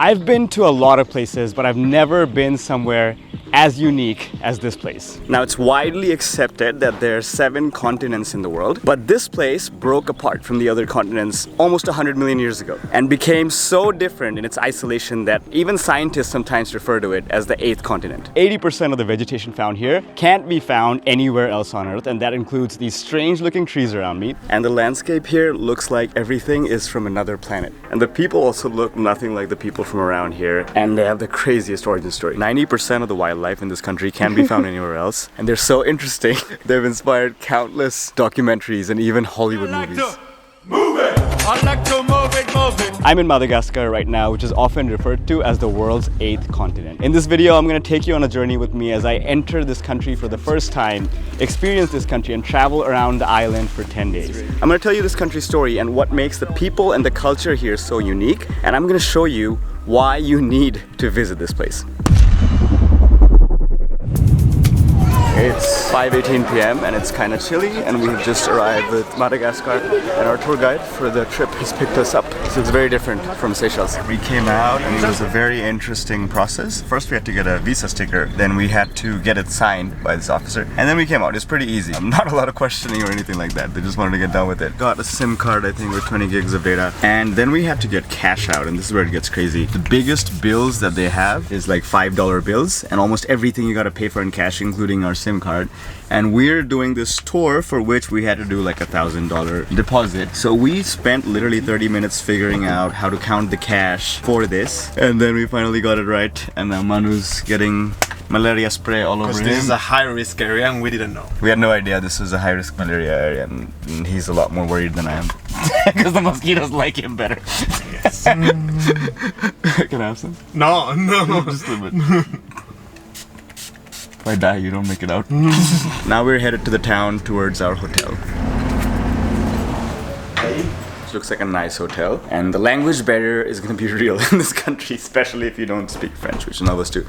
I've been to a lot of places, but I've never been somewhere as unique as this place. Now, it's widely accepted that there are 7 continents in the world, but this place broke apart from the other continents almost 100 million years ago and became so different in its isolation that even scientists sometimes refer to it as the 8th continent. 80% of the vegetation found here can't be found anywhere else on Earth, and that includes these strange looking trees around me. And the landscape here looks like everything is from another planet. And the people also look nothing like the people from around here, and they have the craziest origin story. 90% of the wildlife in this country can't be found anywhere else, and they're so interesting. They've inspired countless documentaries and even Hollywood movies. I'm in Madagascar right now, which is often referred to as the world's 8th continent. In this video, I'm going to take you on a journey with me as I enter this country for the first time, experience this country, and travel around the island for 10 days. I'm going to tell you this country's story and what makes the people and the culture here so unique, and I'm going to show you why you need to visit this place. It's 5:18 p.m. and it's kind of chilly, and we've just arrived with Madagascar, and our tour guide for the trip has picked us up. So it's very different from Seychelles. We came out and it was a very interesting process. First we had to get a visa sticker, then we had to get it signed by this officer, and then we came out. It's pretty easy. Not a lot of questioning or anything like that. They just wanted to get done with it. Got a SIM card, I think, with 20 gigs of data, and then we had to get cash out, and this is where it gets crazy. The biggest bills that they have is like $5 bills, and almost everything you gotta pay for in cash, including our SIM card. And we're doing this tour for which we had to do like $1,000 deposit. So we spent literally 30 minutes figuring out how to count the cash for this, and then we finally got it right. And now Manu's getting malaria spray all over him. This is a high-risk area and we didn't know. We had no idea this was a high-risk malaria area, and he's a lot more worried than I am. Because the mosquitoes like him better. Yes. Can I have some? No, no. Just a little bit. If I die, you don't make it out. Now we're headed to the town towards our hotel. This looks like a nice hotel, and the language barrier is going to be real in this country, especially if you don't speak French, which none of us do.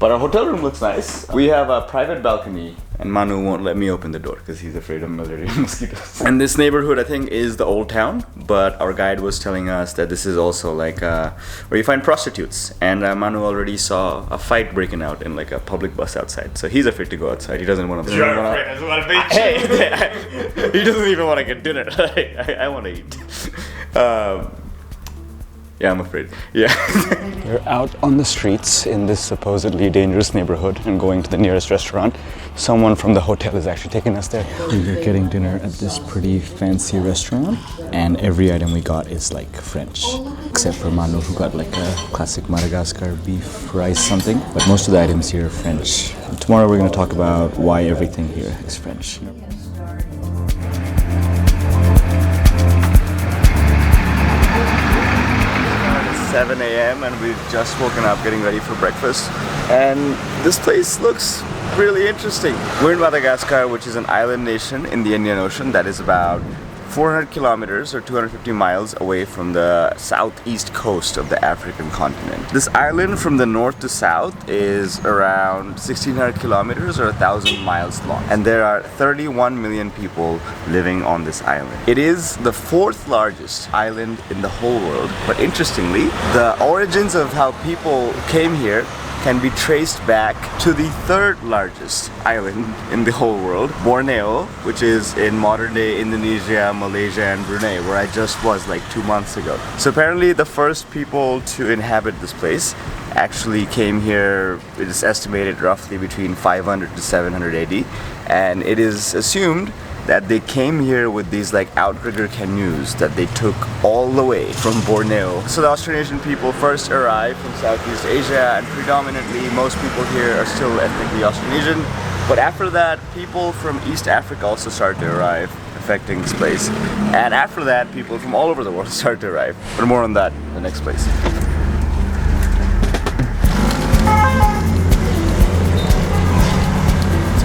But our hotel room looks nice. We have a private balcony, and Manu won't let me open the door because he's afraid of malaria mosquitoes. And this neighborhood, I think, is the old town, but our guide was telling us that this is also like where you find prostitutes. And Manu already saw a fight breaking out in like a public bus outside, so he's afraid to go outside. He doesn't want to. You're afraid. I just want to be. Hey, he doesn't even want to get dinner. I want to eat. Yeah, I'm afraid. Yeah. We're out on the streets in this supposedly dangerous neighborhood and going to the nearest restaurant. Someone from the hotel is actually taking us there. We're getting dinner at this pretty fancy restaurant, and every item we got is like French. Except for Manu, who got like a classic Madagascar beef rice something. But most of the items here are French. And tomorrow we're going to talk about why everything here is French. 7 a.m. and we've just woken up getting ready for breakfast, and this place looks really interesting. We're in Madagascar, which is an island nation in the Indian Ocean that is about 400 kilometers or 250 miles away from the southeast coast of the African continent. This island from the north to south is around 1600 kilometers or 1,000 miles long, and there are 31 million people living on this island. It is the 4th largest island in the whole world, but interestingly, the origins of how people came here can be traced back to the 3rd largest island in the whole world, Borneo, which is in modern day Indonesia, Malaysia, and Brunei, where I just was like 2 months ago. So apparently the first people to inhabit this place actually came here, it is estimated roughly between 500 to 700 AD, and it is assumed that they came here with these like outrigger canoes that they took all the way from Borneo. So the Austronesian people first arrived from Southeast Asia, and predominantly most people here are still ethnically Austronesian. But after that, people from East Africa also started to arrive, affecting this place. And after that, people from all over the world started to arrive. But more on that in the next place.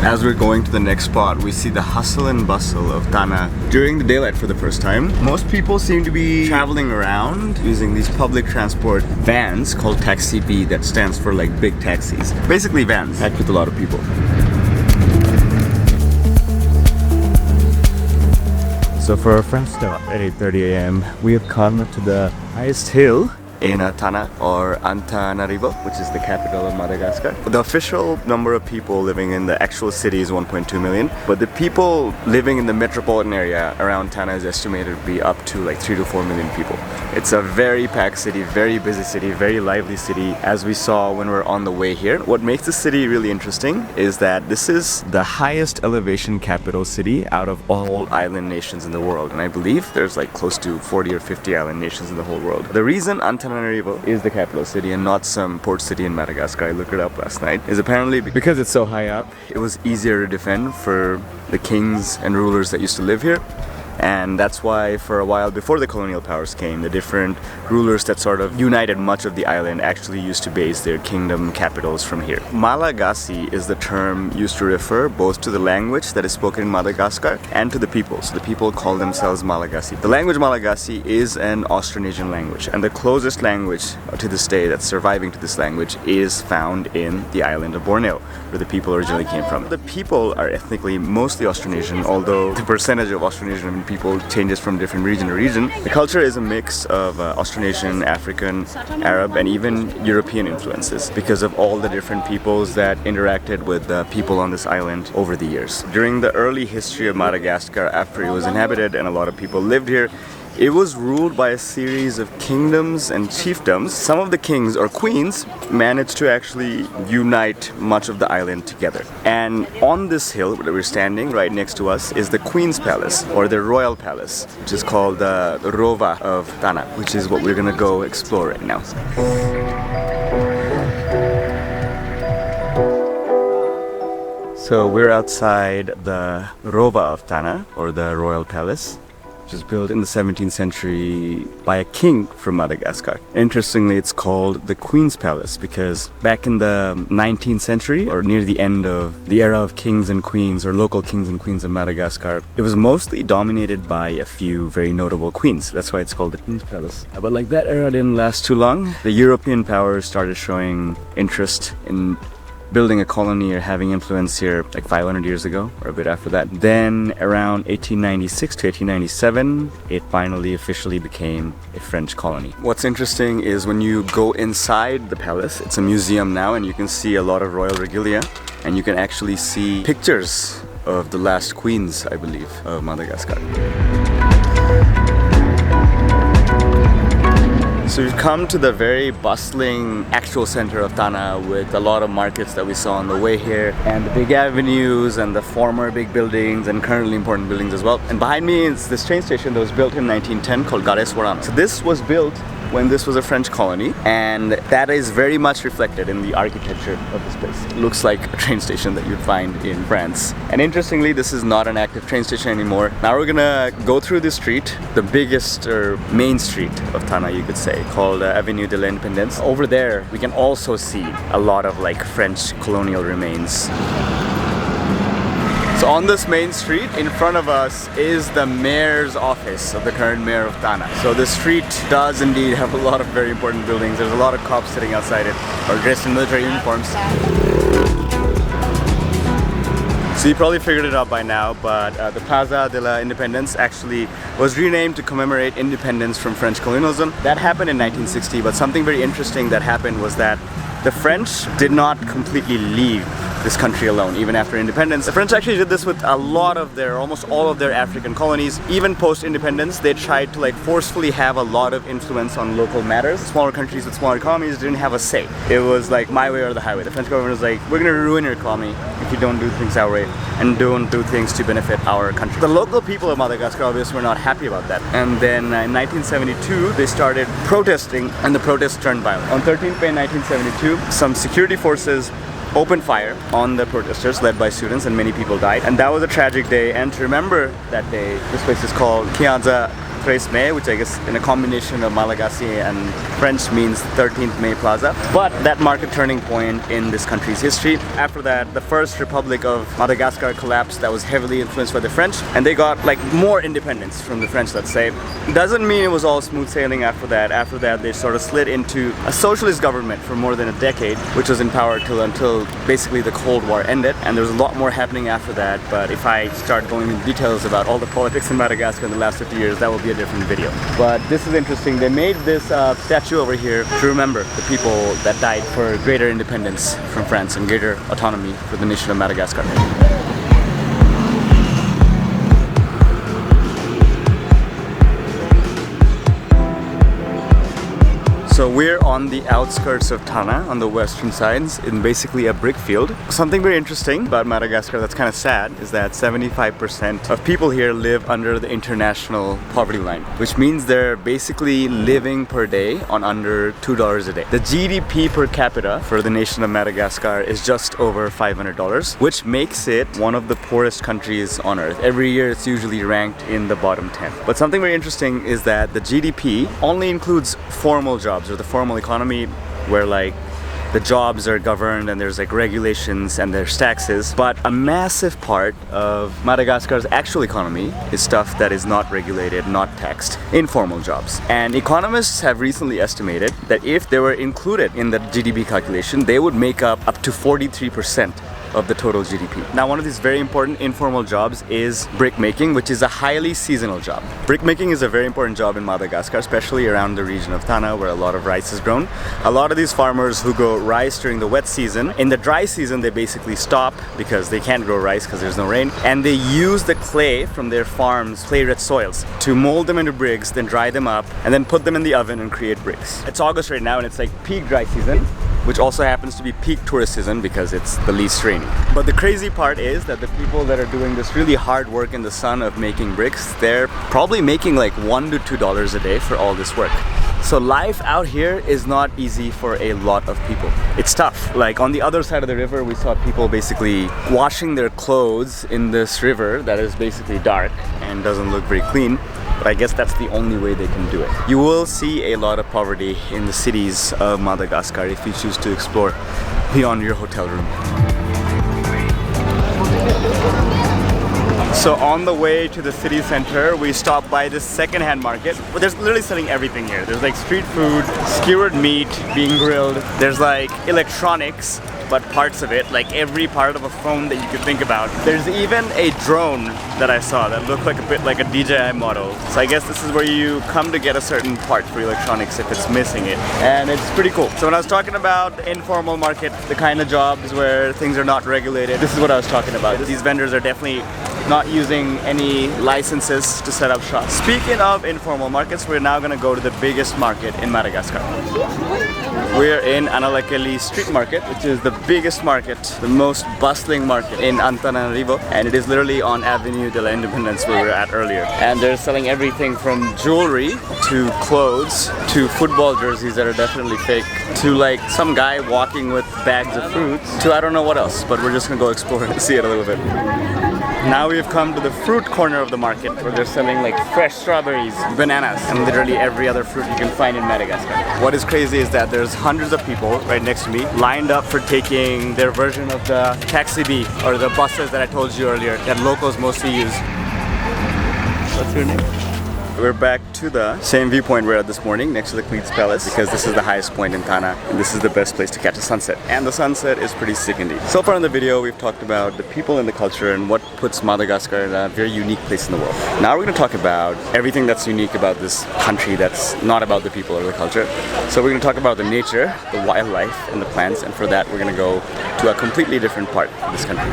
As we're going to the next spot, we see the hustle and bustle of Tana during the daylight for the first time. Most people seem to be traveling around using these public transport vans called Andasibe, that stands for like big taxis. Basically vans packed with a lot of people. So for our first stop at 8:30 a.m., we have come to the highest hill in Tana or Antananarivo, which is the capital of Madagascar. The official number of people living in the actual city is 1.2 million, but the people living in the metropolitan area around Tana is estimated to be up to like 3 to 4 million people. It's a very packed city, very busy city, very lively city, as we saw when we were on the way here. What makes the city really interesting is that this is the highest elevation capital city out of all island nations in the world, and I believe there's like close to 40 or 50 island nations in the whole world. The reason Antananarivo is the capital city and not some port city in Madagascar, I looked it up last night, is apparently because it's so high up, it was easier to defend for the kings and rulers that used to live here. And that's why for a while before the colonial powers came, the different rulers that sort of united much of the island actually used to base their kingdom capitals from here. Malagasy is the term used to refer both to the language that is spoken in Madagascar and to the people. So the people call themselves Malagasy. The language Malagasy is an Austronesian language, and the closest language to this day that's surviving to this language is found in the island of Borneo, where the people originally came from. The people are ethnically mostly Austronesian, although the percentage of Austronesian people changes from different region to region. The culture is a mix of Austronesian, African, Arab, and even European influences because of all the different peoples that interacted with the people on this island over the years. During the early history of Madagascar, after it was inhabited and a lot of people lived here, it was ruled by a series of kingdoms and chiefdoms. Some of the kings or queens managed to actually unite much of the island together. And on this hill that we're standing right next to us is the Queen's Palace, or the Royal Palace, which is called the Rova of Tana, which is what we're gonna go explore right now. So we're outside the Rova of Tana, or the Royal Palace, which was built in the 17th century by a king from Madagascar. Interestingly, it's called the Queen's Palace because back in the 19th century, or near the end of the era of kings and queens, or local kings and queens of Madagascar, it was mostly dominated by a few very notable queens. That's why it's called the Queen's Palace. But like that era didn't last too long. The European powers started showing interest in building a colony or having influence here like 500 years ago or a bit after that. Then around 1896 to 1897, it finally officially became a French colony. What's interesting is when you go inside the palace, it's a museum now, and you can see a lot of royal regalia, and you can actually see pictures of the last queens, I believe, of Madagascar. So we've come to the very bustling actual center of Tana with a lot of markets that we saw on the way here, and the big avenues and the former big buildings and currently important buildings as well. And behind me is this train station that was built in 1910 called Gareswaram. So this was built when this was a French colony, and that is very much reflected in the architecture of this place. It looks like a train station that you'd find in France. And interestingly, this is not an active train station anymore. Now we're gonna go through this street, the biggest or main street of Tana, you could say, called Avenue de l'Independence. Over there, we can also see a lot of like French colonial remains. So on this main street, in front of us is the mayor's office of the current mayor of Tana. So the street does indeed have a lot of very important buildings. There's a lot of cops sitting outside it, or dressed in military uniforms. So you probably figured it out by now, but the Plaza de la Independence actually was renamed to commemorate independence from French colonialism. That happened in 1960, but something very interesting that happened was that the French did not completely leave this country alone, even after independence. The French actually did this with a lot of their, almost all of their African colonies. Even post-independence, they tried to like forcefully have a lot of influence on local matters. Smaller countries with smaller economies didn't have a say. It was like my way or the highway. The French government was like, we're gonna ruin your economy if you don't do things our way and don't do things to benefit our country. The local people of Madagascar obviously were not happy about that. And then in 1972, they started protesting, and the protests turned violent. On 13th May 1972, some security forces opened fire on the protesters led by students, and many people died. And that was a tragic day, and to remember that day, this place is called Kianza 13 May, which I guess in a combination of Malagasy and French means 13th May Plaza. But that marked a turning point in this country's history. After that, the first Republic of Madagascar collapsed that was heavily influenced by the French, and they got like more independence from the French, let's say. Doesn't mean it was all smooth sailing after that. After that, they sort of slid into a socialist government for more than a decade, which was in power until basically the Cold War ended, and there was a lot more happening after that. But if I start going into details about all the politics in Madagascar in the last 50 years, that will be be a different video. But this is interesting. They made this statue over here to remember the people that died for greater independence from France and greater autonomy for the nation of Madagascar. So we're on the outskirts of Tana on the western sides in basically a brick field. Something very interesting about Madagascar that's kind of sad is that 75% of people here live under the international poverty line, which means they're basically living per day on under $2 a day. The GDP per capita for the nation of Madagascar is just over $500, which makes it one of the poorest countries on earth. Every year it's usually ranked in the bottom 10. But something very interesting is that the GDP only includes formal jobs, or the formal economy, where like the jobs are governed and there's like regulations and there's taxes. But a massive part of Madagascar's actual economy is stuff that is not regulated, not taxed, informal jobs. And economists have recently estimated that if they were included in the GDP calculation, they would make up to 43% of the total GDP. Now, one of these very important informal jobs is brick making, which is a highly seasonal job. Brick making is a very important job in Madagascar, especially around the region of Tana, where a lot of rice is grown. A lot of these farmers who grow rice during the wet season, in the dry season they basically stop because they can't grow rice because there's no rain, and they use the clay from their farms, clay-rich soils, to mold them into bricks, then dry them up, and then put them in the oven and create bricks. It's August right now and it's like peak dry season, which also happens to be peak tourist season because it's the least rainy. But the crazy part is that the people that are doing this really hard work in the sun of making bricks, they're probably making like $1 to $2 a day for all this work. So life out here is not easy for a lot of people. It's tough. Like on the other side of the river, we saw people basically washing their clothes in this river that is basically dark and doesn't look very clean. But I guess that's the only way they can do it. You will see a lot of poverty in the cities of Madagascar if you choose to explore beyond your hotel room. So on the way to the city center, we stopped by this second-hand market. But there's literally selling everything here. There's like street food, skewered meat being grilled. There's like electronics, but parts of it, like every part of a phone that you could think about. There's even a drone that I saw that looked like a bit like a DJI model. So I guess this is where you come to get a certain part for electronics if it's missing it. And it's pretty cool. So when I was talking about the informal market, the kind of jobs where things are not regulated, this is what I was talking about. These vendors are definitely not using any licenses to set up shop. Speaking of informal markets, we're now gonna go to the biggest market in Madagascar. We're in Antananarivo street market, which is the biggest market, the most bustling market in Antananarivo, and it is literally on Avenue de la Independence where we were at earlier. And they're selling everything from jewelry to clothes to football jerseys that are definitely fake to like some guy walking with bags of fruits to I don't know what else, but we're just gonna go explore and see it a little bit. Now we've come to the fruit corner of the market where they're selling like fresh strawberries, bananas, and literally every other fruit you can find in Madagascar. What is crazy is that there's hundreds of people right next to me lined up for taking their version of the taxibe, or the buses that I told you earlier that locals mostly use. What's your name? We're back to the same viewpoint we were at this morning, next to the Queen's Palace, because this is the highest point in Tana, and this is the best place to catch a sunset. And the sunset is pretty sick indeed. So far in the video, we've talked about the people and the culture and what puts Madagascar in a very unique place in the world. Now we're going to talk about everything that's unique about this country that's not about the people or the culture. So we're going to talk about the nature, the wildlife, and the plants, and for that we're going to go to a completely different part of this country.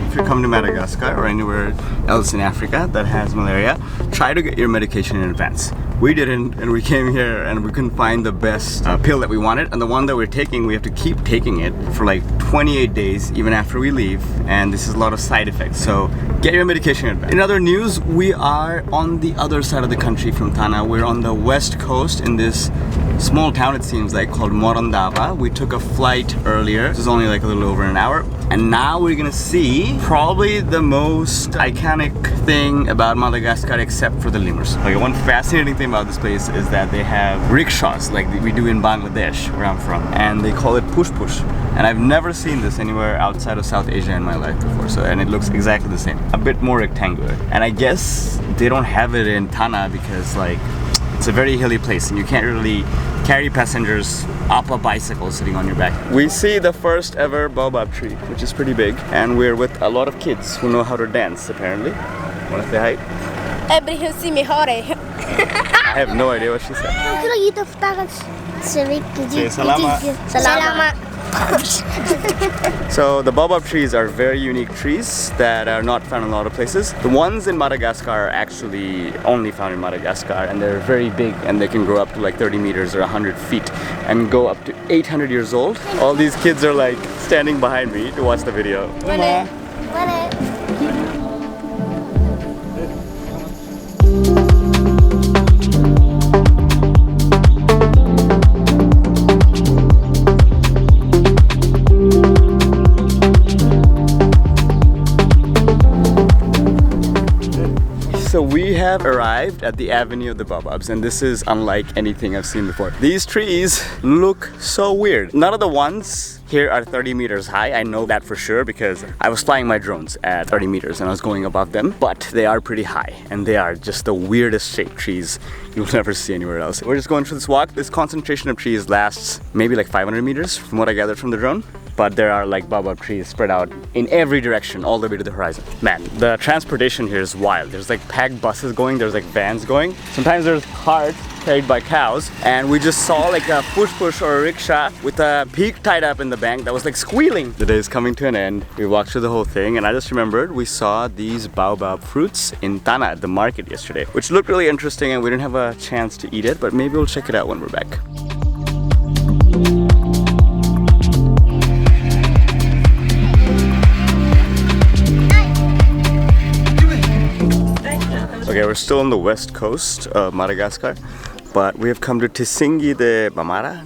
If you come to Madagascar or anywhere else in Africa that has malaria, try to get your medication in advance. We didn't, and we came here and we couldn't find the best pill that we wanted, and the one that we're taking, we have to keep taking it for like 28 days even after we leave, and this is a lot of side effects, so get your medication in advance. In other news, we are on the other side of the country from Tana. We're on the west coast in this small town, it seems like, called Morondava. We took a flight earlier. This is only like a little over an hour. And now we're gonna see probably the most iconic thing about Madagascar except for the lemurs. Like one fascinating thing about this place is that they have rickshaws like we do in Bangladesh, where I'm from. And they call it push-push. And I've never seen this anywhere outside of South Asia in my life before. So, and it looks exactly the same. A bit more rectangular. And I guess they don't have it in Tana because like it's a very hilly place and you can't really carry passengers up a bicycle sitting on your back. We see the first ever baobab tree, which is pretty big, and we're with a lot of kids who know how to dance apparently. Wanna say hi? Everything. I have no idea what she said. Say salamat. Salamat. So the baobab trees are very unique trees that are not found in a lot of places. The ones in Madagascar are actually only found in Madagascar, and they're very big, and they can grow up to like 30 meters or 100 feet and go up to 800 years old. All these kids are like standing behind me to watch the video. So we have arrived at the Avenue of the Baobabs, and this is unlike anything I've seen before. These trees look so weird. None of the ones here are 30 meters high. I know that for sure because I was flying my drones at 30 meters and I was going above them, but they are pretty high and they are just the weirdest shaped trees you'll never see anywhere else. We're just going through this walk. This concentration of trees lasts maybe like 500 meters from what I gathered from the drone. But there are like baobab trees spread out in every direction all the way to the horizon. Man, the transportation here is wild. There's like packed buses going, there's like vans going. Sometimes there's carts carried by cows, and we just saw like a push or a rickshaw with a pig tied up in the bank that was like squealing. The day is coming to an end. We walked through the whole thing, and I just remembered we saw these baobab fruits in Tana at the market yesterday, which looked really interesting, and we didn't have a chance to eat it, but maybe we'll check it out when we're back. Okay, we're still on the west coast of Madagascar, but we have come to Tsingy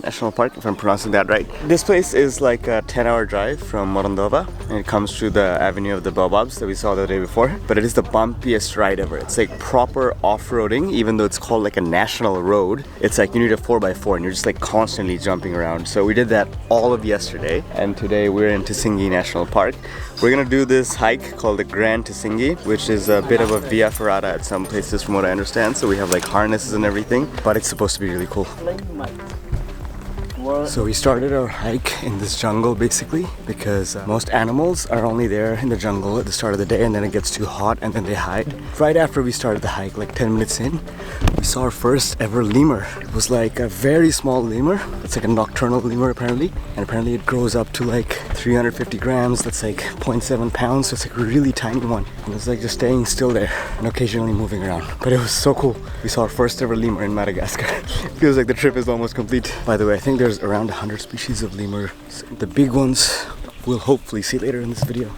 National Park, if I'm pronouncing that right. This place is like a 10-hour drive from Morondava, and it comes through the Avenue of the Baobabs that we saw the day before. But it is the bumpiest ride ever. It's like proper off-roading, even though it's called like a national road. It's like you need a 4x4 and you're just like constantly jumping around. So we did that all of yesterday, and today we're in Tsingy National Park. We're gonna do this hike called the Grand Tsingy, which is a bit of a via ferata at some places from what I understand. So we have like harnesses and everything, but it's supposed to be really cool. So we started our hike in this jungle basically because most animals are only there in the jungle at the start of the day, and then it gets too hot and then they hide. Right after we started the hike, like 10 minutes in, we saw our first ever lemur. It was like a very small lemur. It's like a nocturnal lemur apparently, and apparently it grows up to like 350 grams. That's like 0.7 pounds, so it's like a really tiny one. And it's like just staying still there and occasionally moving around. But it was so cool. We saw our first ever lemur in Madagascar. Feels like the trip is almost complete. By the way, I think there's around 100 species of lemur. The big ones we'll hopefully see later in this video.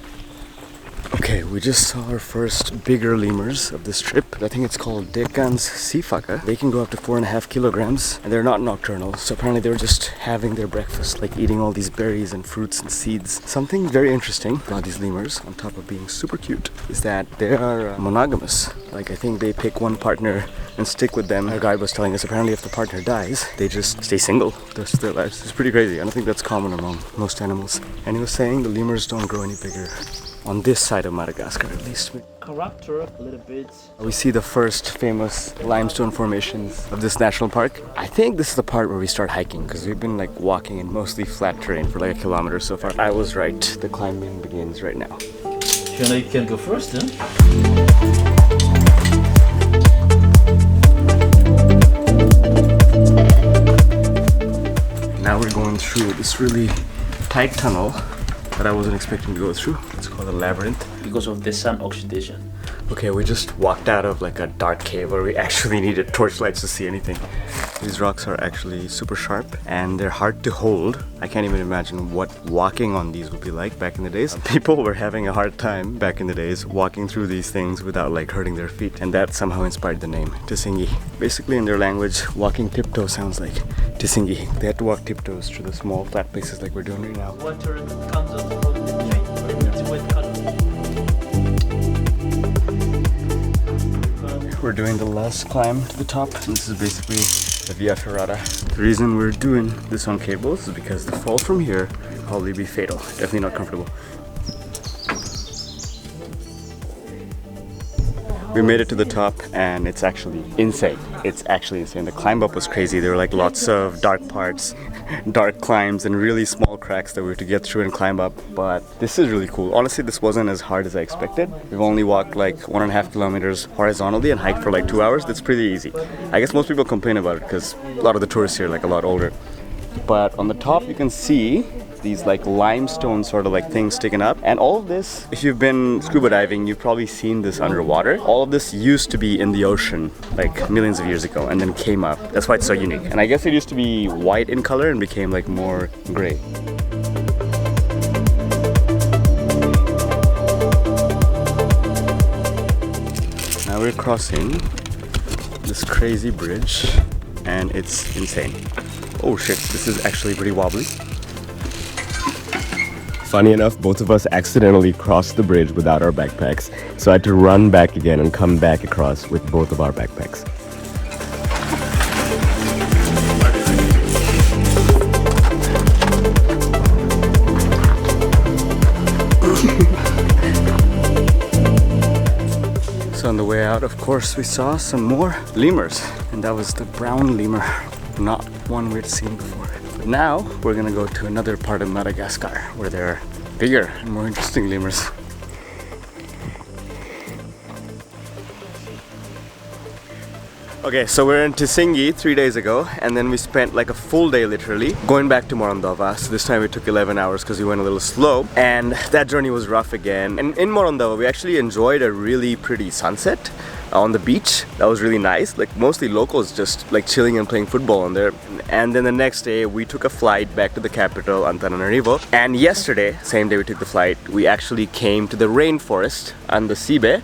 Okay, we just saw our first bigger lemurs of this trip. I think it's called Dekans sifaka. They can go up to 4.5 kilograms, and they're not nocturnal, so apparently they were just having their breakfast, like eating all these berries and fruits and seeds. Something very interesting about these lemurs, on top of being super cute, is that they are monogamous. Like, I think they pick one partner and stick with them. Our guide was telling us apparently if the partner dies, they just stay single the rest of their lives. It's pretty crazy. I don't think that's common among most animals. And he was saying the lemurs don't grow any bigger on this side of Madagascar, at least. Character a little bit. We see the first famous limestone formations of this national park. I think this is the part where we start hiking, because we've been like walking in mostly flat terrain for like a kilometer so far. I was right, the climbing begins right now. You can go first, then. Now we're going through this really tight tunnel that I wasn't expecting to go through. It's called a labyrinth. Because of the sun oxidation. Okay, we just walked out of like a dark cave where we actually needed torchlights to see anything. These rocks are actually super sharp and they're hard to hold. I can't even imagine what walking on these would be like back in the days. People were having a hard time back in the days walking through these things without like hurting their feet, and that somehow inspired the name Tsingy. Basically in their language, walking tiptoe sounds like Tsingy. They had to walk tiptoes through the small flat places like we're doing right now. Water comes out from the tree. It's wet color. We're doing the last climb to the top, and this is basically the Via Ferrata. The reason we're doing this on cables is because the fall from here will probably be fatal. Definitely not comfortable. We made it to the top and it's actually insane. It's actually insane. The climb up was crazy. There were like lots of dark parts, dark climbs and really small cracks that we had to get through and climb up. But this is really cool. Honestly, this wasn't as hard as I expected. We've only walked like 1.5 kilometers horizontally and hiked for like 2 hours. That's pretty easy. I guess most people complain about it because a lot of the tourists here are like a lot older. But on the top you can see these like limestone sort of like things sticking up, and all of this, if you've been scuba diving, you've probably seen this underwater. All of this used to be in the ocean like millions of years ago and then came up. That's why it's so unique. And I guess it used to be white in color and became like more gray. Now we're crossing this crazy bridge and it's insane. Oh shit, this is actually pretty wobbly. Funny enough, both of us accidentally crossed the bridge without our backpacks, so I had to run back again and come back across with both of our backpacks. So on the way out, of course, we saw some more lemurs, and that was the brown lemur, not one we'd seen before. But now we're gonna go to another part of Madagascar where there are bigger and more interesting lemurs. Okay, so we're in Tsingy 3 days ago, and then we spent like a full day literally going back to Morondava. So this time we took 11 hours because we went a little slow, and that journey was rough again. And in Morondava we actually enjoyed a really pretty sunset on the beach. That was really nice, like mostly locals just like chilling and playing football on there. And then the next day we took a flight back to the capital, Antananarivo. And yesterday, same day we took the flight, we actually came to the rainforest, Andasibe,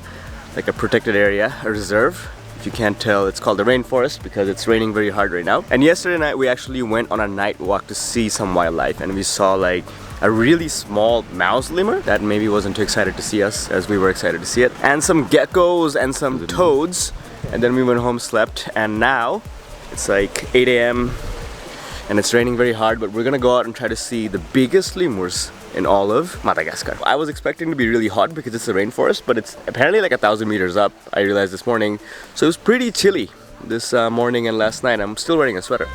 like a protected area, a reserve. If you can't tell, it's called the rainforest because it's raining very hard right now. And yesterday night we actually went on a night walk to see some wildlife, and we saw like a really small mouse lemur that maybe wasn't too excited to see us as we were excited to see it, and some geckos and some toads. And then we went home, slept, and now it's like 8 AM and it's raining very hard, but we're gonna go out and try to see the biggest lemurs in all of Madagascar. I was expecting to be really hot because it's a rainforest, but it's apparently like 1,000 meters up, I realized this morning. So it was pretty chilly this morning and last night. I'm still wearing a sweater.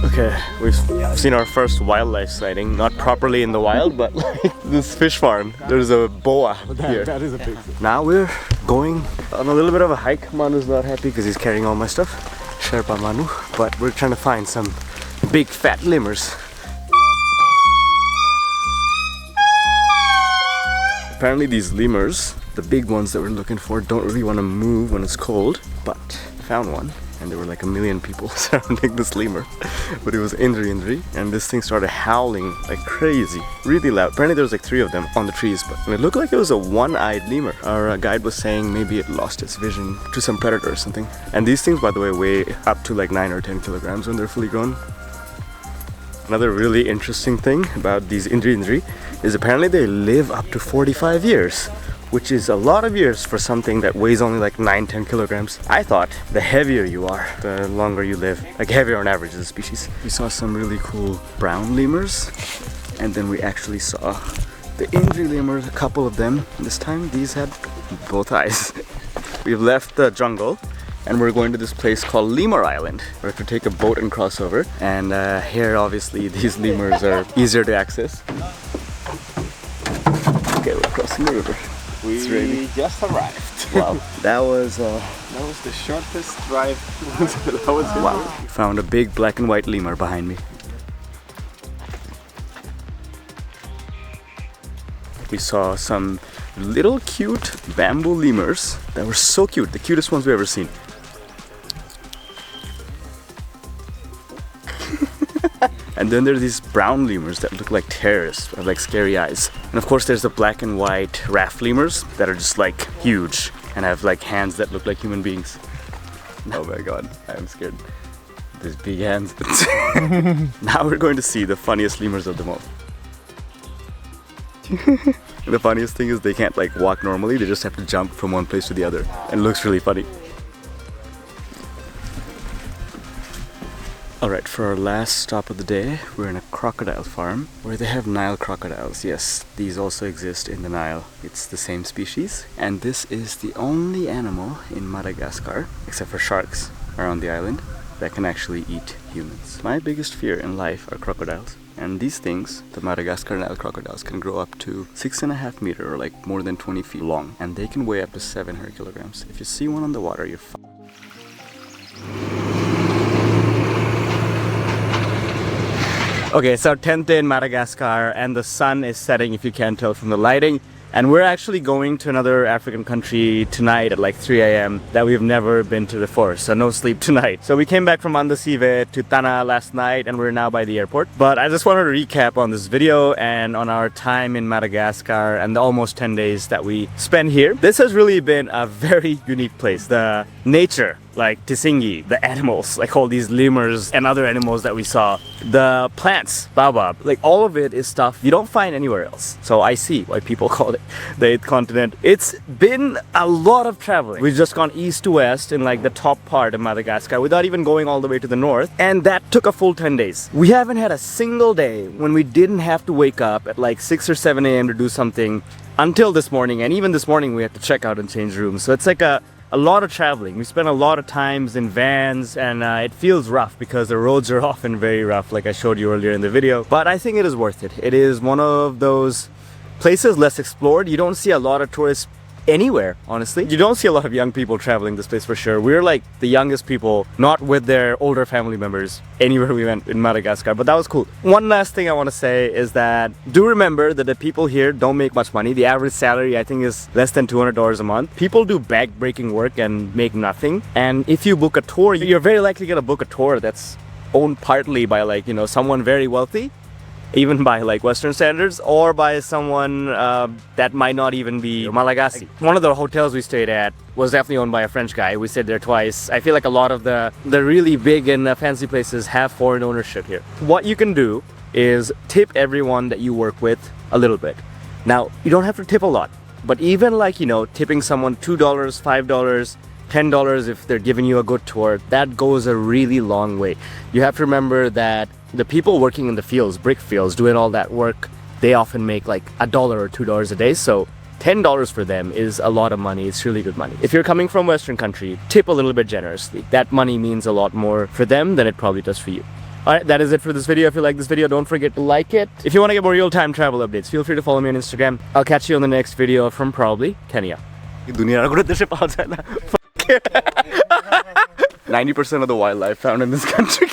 Okay, we've seen our first wildlife sighting, not properly in the wild, but like this fish farm. There's a boa here. That is a big thing. Now we're going on a little bit of a hike. Manu's not happy because he's carrying all my stuff. Sherpa Manu. But we're trying to find some big fat lemurs. Apparently these lemurs, the big ones that we're looking for, don't really want to move when it's cold, but I found one. And there were like 1 million people surrounding this lemur, but it was Indri, and this thing started howling like crazy, really loud. Apparently there was like 3 of them on the trees, but it looked like it was a one-eyed lemur. Our guide was saying maybe it lost its vision to some predator or something. And these things, by the way, weigh up to like 9 or 10 kilograms when they're fully grown. Another really interesting thing about these Indri is apparently they live up to 45 years. Which is a lot of years for something that weighs only like 9-10 kilograms. I thought the heavier you are, the longer you live. Like heavier on average as a species. We saw some really cool brown lemurs, and then we actually saw the Indri lemurs, a couple of them. This time these had both eyes. We've left the jungle and we're going to this place called Lemur Island. We have to take a boat and cross over. And here obviously these lemurs are easier to access. Okay, we're crossing the river. We just arrived. Wow, that was the shortest drive. That was wow. Found a big black and white lemur behind me. We saw some little cute bamboo lemurs that were so cute, the cutest ones we've ever seen. And then there are these brown lemurs that look like terrorists, have like scary eyes. And of course there's the black and white raft lemurs that are just like huge and have like hands that look like human beings. Oh my god, I'm scared. These big hands. Now we're going to see the funniest lemurs of them all. And the funniest thing is they can't like walk normally, they just have to jump from one place to the other. And it looks really funny. Alright, for our last stop of the day, we're in a crocodile farm where they have Nile crocodiles. Yes, these also exist in the Nile. It's the same species, and this is the only animal in Madagascar, except for sharks around the island, that can actually eat humans. My biggest fear in life are crocodiles. And these things, the Madagascar Nile crocodiles, can grow up to 6.5 meters or like more than 20 feet long, and they can weigh up to 700 kilograms. If you see one on the water, you're fine. Okay, it's our 10th day in Madagascar and the sun is setting, if you can't tell from the lighting. And we're actually going to another African country tonight at like 3 a.m. that we've never been to before, so no sleep tonight. So we came back from Andasibe to Tana last night and we're now by the airport. But I just wanted to recap on this video and on our time in Madagascar and the almost 10 days that we spent here. This has really been a very unique place. The nature, like Tsingy, the animals, like all these lemurs and other animals that we saw, the plants, baobab, like all of it is stuff you don't find anywhere else. So I see why people call it the 8th continent. It's been a lot of traveling. We've just gone east to west in like the top part of Madagascar without even going all the way to the north, and that took a full 10 days. We haven't had a single day when we didn't have to wake up at like 6 or 7 a.m. to do something until this morning, and even this morning we had to check out and change rooms. So it's like a lot of traveling. We spent a lot of times in vans, and it feels rough because the roads are often very rough, like I showed you earlier in the video. But I think it is worth it. It is one of those places less explored. You don't see a lot of tourists anywhere, honestly. You don't see a lot of young people traveling this place for sure. We're like the youngest people, not with their older family members, anywhere we went in Madagascar, but that was cool. One last thing I want to say is that do remember that the people here don't make much money. The average salary I think is less than $200 a month. People do bag-breaking work and make nothing. And if you book a tour, you're very likely gonna book a tour that's owned partly by like, you know, someone very wealthy, even by like Western standards, or by someone that might not even be Malagasy. One of the hotels we stayed at was definitely owned by a French guy. We stayed there twice. I feel like a lot of the really big and fancy places have foreign ownership here. What you can do is tip everyone that you work with a little bit. Now, you don't have to tip a lot, but even like, you know, tipping someone $2, $5, $10 if they're giving you a good tour, that goes a really long way. You have to remember that the people working in the fields, brick fields, doing all that work, they often make like $1 or $2 a day. So $10 for them is a lot of money. It's really good money. If you're coming from Western country, tip a little bit generously. That money means a lot more for them than it probably does for you. Alright, that is it for this video. If you like this video, don't forget to like it. If you want to get more real-time travel updates, feel free to follow me on Instagram. I'll catch you on the next video from probably Kenya. 90% of the wildlife found in this country